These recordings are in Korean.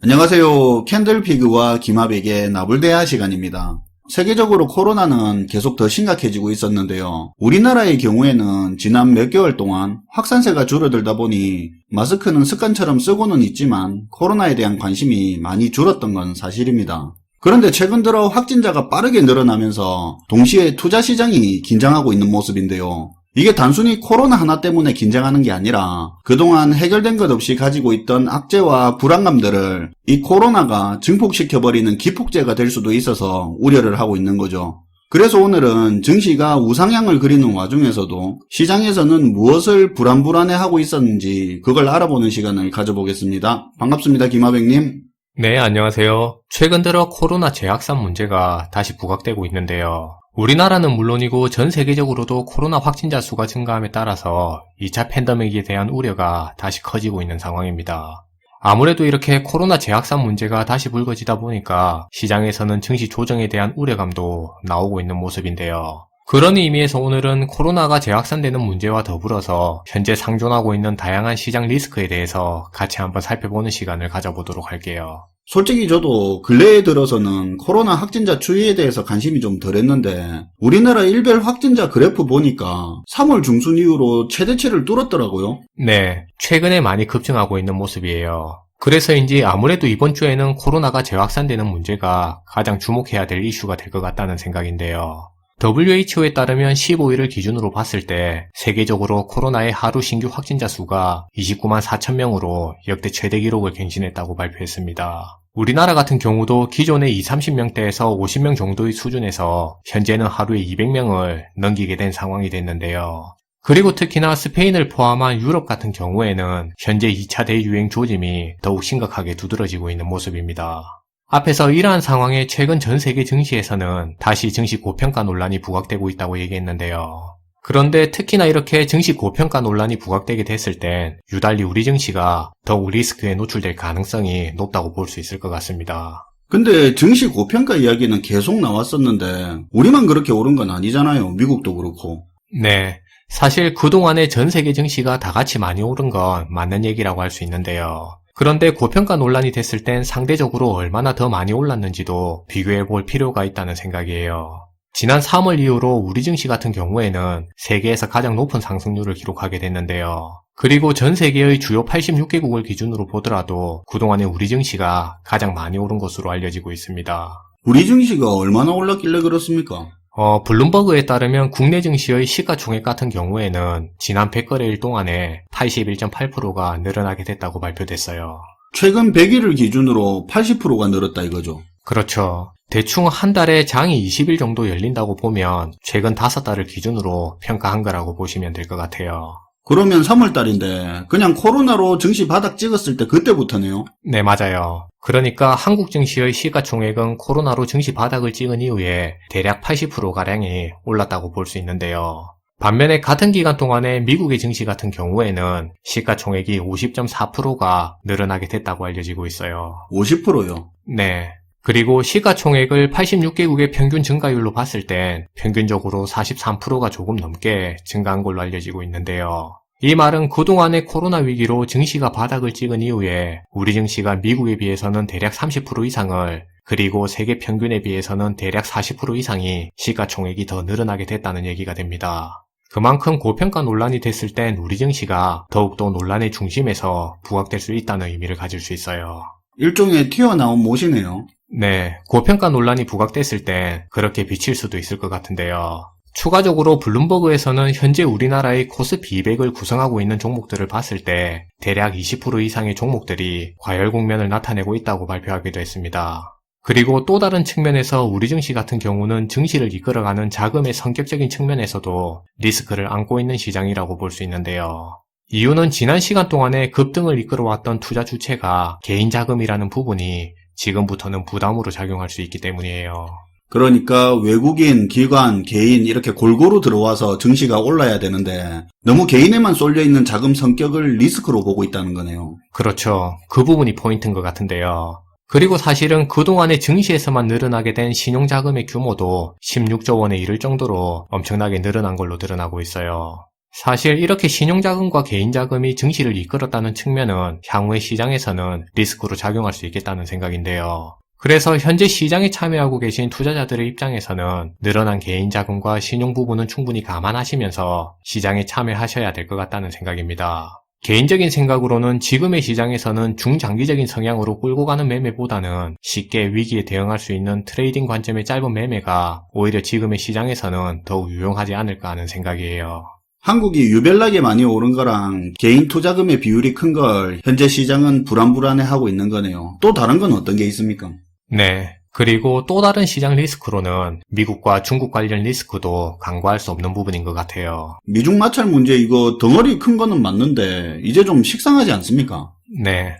안녕하세요. 캔들피그와 김하백의 나불대화 시간입니다. 세계적으로 코로나는 계속 더 심각해지고 있었는데요. 우리나라의 경우에는 지난 몇 개월 동안 확산세가 줄어들다 보니 마스크는 습관처럼 쓰고는 있지만 코로나에 대한 관심이 많이 줄었던 건 사실입니다. 그런데 최근 들어 확진자가 빠르게 늘어나면서 동시에 투자 시장이 긴장하고 있는 모습인데요. 이게 단순히 코로나 하나 때문에 긴장하는 게 아니라 그동안 해결된 것 없이 가지고 있던 악재와 불안감들을 이 코로나가 증폭시켜버리는 기폭제가 될 수도 있어서 우려를 하고 있는 거죠. 그래서 오늘은 증시가 우상향을 그리는 와중에서도 시장에서는 무엇을 불안해하고 있었는지 그걸 알아보는 시간을 가져보겠습니다. 반갑습니다, 김하백님. 네, 안녕하세요. 최근 들어 코로나 재확산 문제가 다시 부각되고 있는데요. 우리나라는 물론이고 전 세계적으로도 코로나 확진자 수가 증가함에 따라서 2차 팬데믹에 대한 우려가 다시 커지고 있는 상황입니다. 아무래도 이렇게 코로나 재확산 문제가 다시 불거지다 보니까 시장에서는 증시 조정에 대한 우려감도 나오고 있는 모습인데요. 그런 의미에서 오늘은 코로나가 재확산되는 문제와 더불어서 현재 상존하고 있는 다양한 시장 리스크에 대해서 같이 한번 살펴보는 시간을 가져보도록 할게요. 솔직히 저도 근래에 들어서는 코로나 확진자 추이에 대해서 관심이 좀 덜했는데 우리나라 일별 확진자 그래프 보니까 3월 중순 이후로 최대치를 뚫었더라고요. 네, 최근에 많이 급증하고 있는 모습이에요. 그래서인지 아무래도 이번 주에는 코로나가 재확산되는 문제가 가장 주목해야 될 이슈가 될 것 같다는 생각인데요. WHO에 따르면 15일을 기준으로 봤을 때 세계적으로 코로나의 하루 신규 확진자 수가 29만 4천 명으로 역대 최대 기록을 갱신했다고 발표했습니다. 우리나라 같은 경우도 기존의 20-30명대에서 50명 정도의 수준에서 현재는 하루에 200명을 넘기게 된 상황이 됐는데요. 그리고 특히나 스페인을 포함한 유럽 같은 경우에는 현재 2차 대유행 조짐이 더욱 심각하게 두드러지고 있는 모습입니다. 앞에서 이러한 상황에 최근 전 세계 증시에서는 다시 증시 고평가 논란이 부각되고 있다고 얘기했는데요. 그런데 특히나 이렇게 증시 고평가 논란이 부각되게 됐을 땐 유달리 우리 증시가 더욱 리스크에 노출될 가능성이 높다고 볼 수 있을 것 같습니다. 근데 증시 고평가 이야기는 계속 나왔었는데 우리만 그렇게 오른 건 아니잖아요. 미국도 그렇고. 네, 사실 그동안에 전 세계 증시가 다 같이 많이 오른 건 맞는 얘기라고 할 수 있는데요. 그런데 고평가 논란이 됐을 땐 상대적으로 얼마나 더 많이 올랐는지도 비교해 볼 필요가 있다는 생각이에요. 지난 3월 이후로 우리 증시 같은 경우에는 세계에서 가장 높은 상승률을 기록하게 됐는데요. 그리고 전 세계의 주요 86개국을 기준으로 보더라도 그동안에 우리 증시가 가장 많이 오른 것으로 알려지고 있습니다. 우리 증시가 얼마나 올랐길래 그렇습니까? 블룸버그에 따르면 국내 증시의 시가총액 같은 경우에는 지난 100거래일 동안에 81.8%가 늘어나게 됐다고 발표됐어요. 최근 100일을 기준으로 80%가 늘었다 이거죠. 그렇죠. 대충 한 달에 장이 20일 정도 열린다고 보면 최근 5달을 기준으로 평가한 거라고 보시면 될 것 같아요. 그러면 3월달인데 그냥 코로나로 증시 바닥 찍었을 때 그때부터네요. 네, 맞아요. 그러니까 한국 증시의 시가총액은 코로나로 증시 바닥을 찍은 이후에 대략 80%가량이 올랐다고 볼 수 있는데요. 반면에 같은 기간 동안에 미국의 증시 같은 경우에는 시가총액이 50.4%가 늘어나게 됐다고 알려지고 있어요. 50%요? 네. 그리고 시가총액을 86개국의 평균 증가율로 봤을 땐 평균적으로 43%가 조금 넘게 증가한 걸로 알려지고 있는데요. 이 말은 그동안의 코로나 위기로 증시가 바닥을 찍은 이후에 우리 증시가 미국에 비해서는 대략 30% 이상을, 그리고 세계 평균에 비해서는 대략 40% 이상이 시가총액이 더 늘어나게 됐다는 얘기가 됩니다. 그만큼 고평가 논란이 됐을 땐 우리 증시가 더욱더 논란의 중심에서 부각될 수 있다는 의미를 가질 수 있어요. 일종의 튀어나온 못이네요. 네, 고평가 논란이 부각됐을 땐 그렇게 비칠 수도 있을 것 같은데요. 추가적으로 블룸버그에서는 현재 우리나라의 코스피 200을 구성하고 있는 종목들을 봤을 때 대략 20% 이상의 종목들이 과열 국면을 나타내고 있다고 발표하기도 했습니다. 그리고 또 다른 측면에서 우리 증시 같은 경우는 증시를 이끌어가는 자금의 성격적인 측면에서도 리스크를 안고 있는 시장이라고 볼 수 있는데요. 이유는 지난 시간 동안에 급등을 이끌어왔던 투자 주체가 개인 자금이라는 부분이 지금부터는 부담으로 작용할 수 있기 때문이에요. 그러니까 외국인, 기관, 개인 이렇게 골고루 들어와서 증시가 올라야 되는데 너무 개인에만 쏠려있는 자금 성격을 리스크로 보고 있다는 거네요. 그렇죠. 그 부분이 포인트인 것 같은데요. 그리고 사실은 그동안에 증시에서만 늘어나게 된 신용자금의 규모도 16조 원에 이를 정도로 엄청나게 늘어난 걸로 드러나고 있어요. 사실 이렇게 신용자금과 개인자금이 증시를 이끌었다는 측면은 향후의 시장에서는 리스크로 작용할 수 있겠다는 생각인데요. 그래서 현재 시장에 참여하고 계신 투자자들의 입장에서는 늘어난 개인자금과 신용 부분은 충분히 감안하시면서 시장에 참여하셔야 될 것 같다는 생각입니다. 개인적인 생각으로는 지금의 시장에서는 중장기적인 성향으로 끌고 가는 매매보다는 쉽게 위기에 대응할 수 있는 트레이딩 관점의 짧은 매매가 오히려 지금의 시장에서는 더욱 유용하지 않을까 하는 생각이에요. 한국이 유별나게 많이 오른 거랑 개인 투자금의 비율이 큰 걸 현재 시장은 불안불안해하고 있는 거네요. 또 다른 건 어떤 게 있습니까? 네. 그리고 또 다른 시장 리스크로는 미국과 중국 관련 리스크도 간과할 수 없는 부분인 것 같아요. 미중 마찰 문제 이거 덩어리 큰 거는 맞는데 이제 좀 식상하지 않습니까? 네.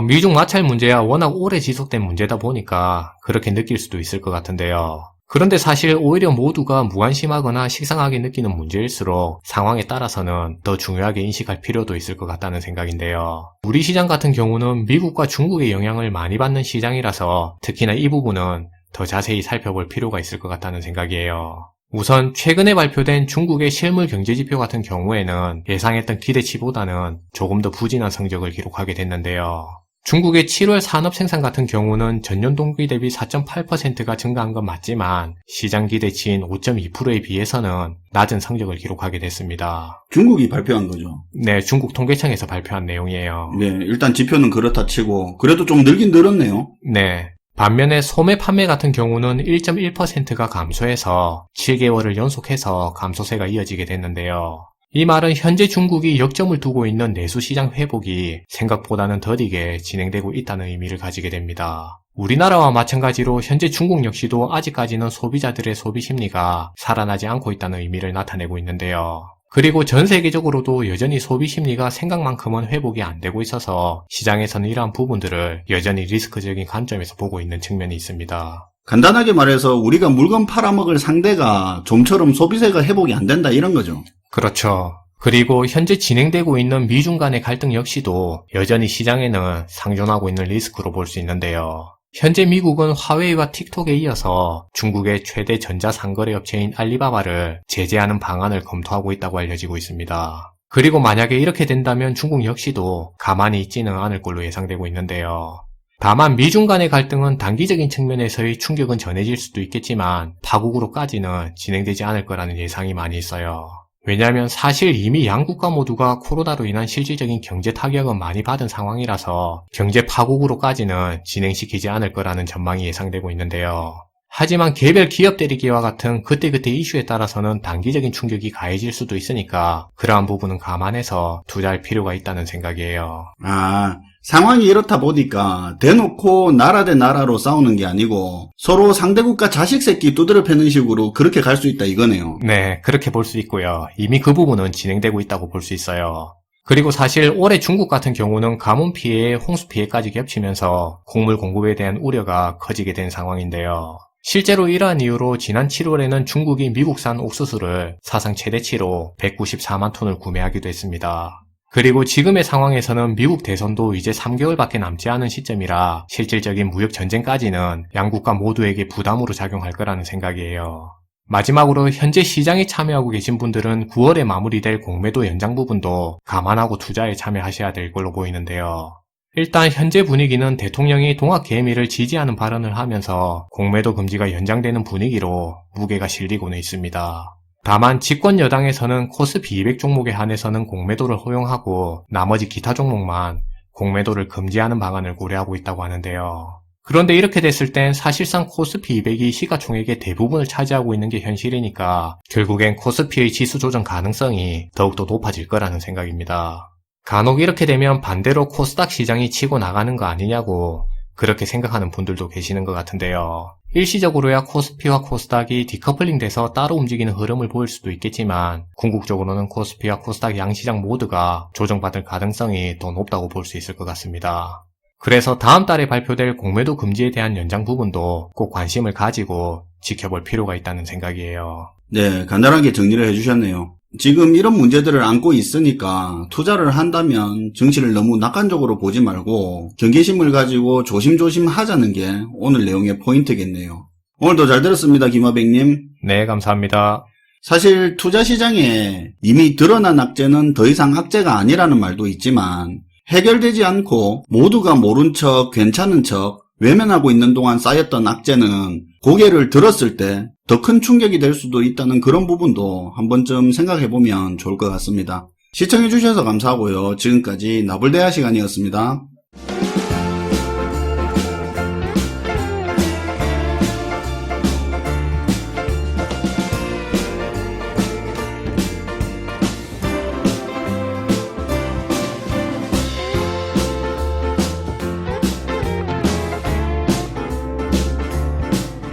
미중 마찰 문제야 워낙 오래 지속된 문제다 보니까 그렇게 느낄 수도 있을 것 같은데요. 그런데 사실 오히려 모두가 무관심하거나 식상하게 느끼는 문제일수록 상황에 따라서는 더 중요하게 인식할 필요도 있을 것 같다는 생각인데요. 우리 시장 같은 경우는 미국과 중국의 영향을 많이 받는 시장이라서 특히나 이 부분은 더 자세히 살펴볼 필요가 있을 것 같다는 생각이에요. 우선 최근에 발표된 중국의 실물 경제지표 같은 경우에는 예상했던 기대치보다는 조금 더 부진한 성적을 기록하게 됐는데요. 중국의 7월 산업 생산 같은 경우는 전년 동기 대비 4.8%가 증가한 건 맞지만 시장 기대치인 5.2%에 비해서는 낮은 성적을 기록하게 됐습니다. 중국이 발표한 거죠. 네, 중국 통계청에서 발표한 내용이에요. 네, 일단 지표는 그렇다 치고 그래도 좀 늘긴 늘었네요. 네. 반면에 소매 판매 같은 경우는 1.1%가 감소해서 7개월을 연속해서 감소세가 이어지게 됐는데요. 이 말은 현재 중국이 역점을 두고 있는 내수시장 회복이 생각보다는 더디게 진행되고 있다는 의미를 가지게 됩니다. 우리나라와 마찬가지로 현재 중국 역시도 아직까지는 소비자들의 소비 심리가 살아나지 않고 있다는 의미를 나타내고 있는데요. 그리고 전 세계적으로도 여전히 소비 심리가 생각만큼은 회복이 안 되고 있어서 시장에서는 이러한 부분들을 여전히 리스크적인 관점에서 보고 있는 측면이 있습니다. 간단하게 말해서 우리가 물건 팔아먹을 상대가 좀처럼 소비세가 회복이 안 된다 이런 거죠. 그렇죠. 그리고 현재 진행되고 있는 미중 간의 갈등 역시도 여전히 시장에는 상존하고 있는 리스크로 볼 수 있는데요. 현재 미국은 화웨이와 틱톡에 이어서 중국의 최대 전자상거래 업체인 알리바바를 제재하는 방안을 검토하고 있다고 알려지고 있습니다. 그리고 만약에 이렇게 된다면 중국 역시도 가만히 있지는 않을 걸로 예상되고 있는데요. 다만 미중 간의 갈등은 단기적인 측면에서의 충격은 전해질 수도 있겠지만 파국으로까지는 진행되지 않을 거라는 예상이 많이 있어요. 왜냐하면 사실 이미 양국가 모두가 코로나로 인한 실질적인 경제 타격은 많이 받은 상황이라서 경제 파국으로까지는 진행시키지 않을 거라는 전망이 예상되고 있는데요. 하지만 개별 기업 대리기와 같은 그때그때 이슈에 따라서는 단기적인 충격이 가해질 수도 있으니까 그러한 부분은 감안해서 투자할 필요가 있다는 생각이에요. 상황이 이렇다 보니까 대놓고 나라 대 나라로 싸우는 게 아니고 서로 상대국가 자식 새끼 두드려 패는 식으로 그렇게 갈 수 있다 이거네요. 네, 그렇게 볼 수 있고요. 이미 그 부분은 진행되고 있다고 볼 수 있어요. 그리고 사실 올해 중국 같은 경우는 가뭄 피해, 홍수 피해까지 겹치면서 곡물 공급에 대한 우려가 커지게 된 상황인데요. 실제로 이러한 이유로 지난 7월에는 중국이 미국산 옥수수를 사상 최대치로 194만 톤을 구매하기도 했습니다. 그리고 지금의 상황에서는 미국 대선도 이제 3개월밖에 남지 않은 시점이라 실질적인 무역 전쟁까지는 양국가 모두에게 부담으로 작용할 거라는 생각이에요. 마지막으로 현재 시장에 참여하고 계신 분들은 9월에 마무리될 공매도 연장 부분도 감안하고 투자에 참여하셔야 될 걸로 보이는데요. 일단 현재 분위기는 대통령이 동학개미를 지지하는 발언을 하면서 공매도 금지가 연장되는 분위기로 무게가 실리고는 있습니다. 다만 집권 여당에서는 코스피 200 종목에 한해서는 공매도를 허용하고 나머지 기타 종목만 공매도를 금지하는 방안을 고려하고 있다고 하는데요. 그런데 이렇게 됐을 땐 사실상 코스피 200이 시가총액의 대부분을 차지하고 있는 게 현실이니까 결국엔 코스피의 지수 조정 가능성이 더욱더 높아질 거라는 생각입니다. 간혹 이렇게 되면 반대로 코스닥 시장이 치고 나가는 거 아니냐고 그렇게 생각하는 분들도 계시는 것 같은데요. 일시적으로야 코스피와 코스닥이 디커플링 돼서 따로 움직이는 흐름을 보일 수도 있겠지만 궁극적으로는 코스피와 코스닥 양시장 모두가 조정받을 가능성이 더 높다고 볼 수 있을 것 같습니다. 그래서 다음 달에 발표될 공매도 금지에 대한 연장 부분도 꼭 관심을 가지고 지켜볼 필요가 있다는 생각이에요. 네, 간단하게 정리를 해주셨네요. 지금 이런 문제들을 안고 있으니까 투자를 한다면 증시를 너무 낙관적으로 보지 말고 경계심을 가지고 조심조심 하자는 게 오늘 내용의 포인트겠네요. 오늘도 잘 들었습니다, 김하백님. 네, 감사합니다. 사실 투자 시장에 이미 드러난 악재는 더 이상 악재가 아니라는 말도 있지만 해결되지 않고 모두가 모른 척 괜찮은 척 외면하고 있는 동안 쌓였던 악재는 고개를 들었을 때 더 큰 충격이 될 수도 있다는 그런 부분도 한 번쯤 생각해보면 좋을 것 같습니다. 시청해주셔서 감사하고요. 지금까지 나불대화 시간이었습니다.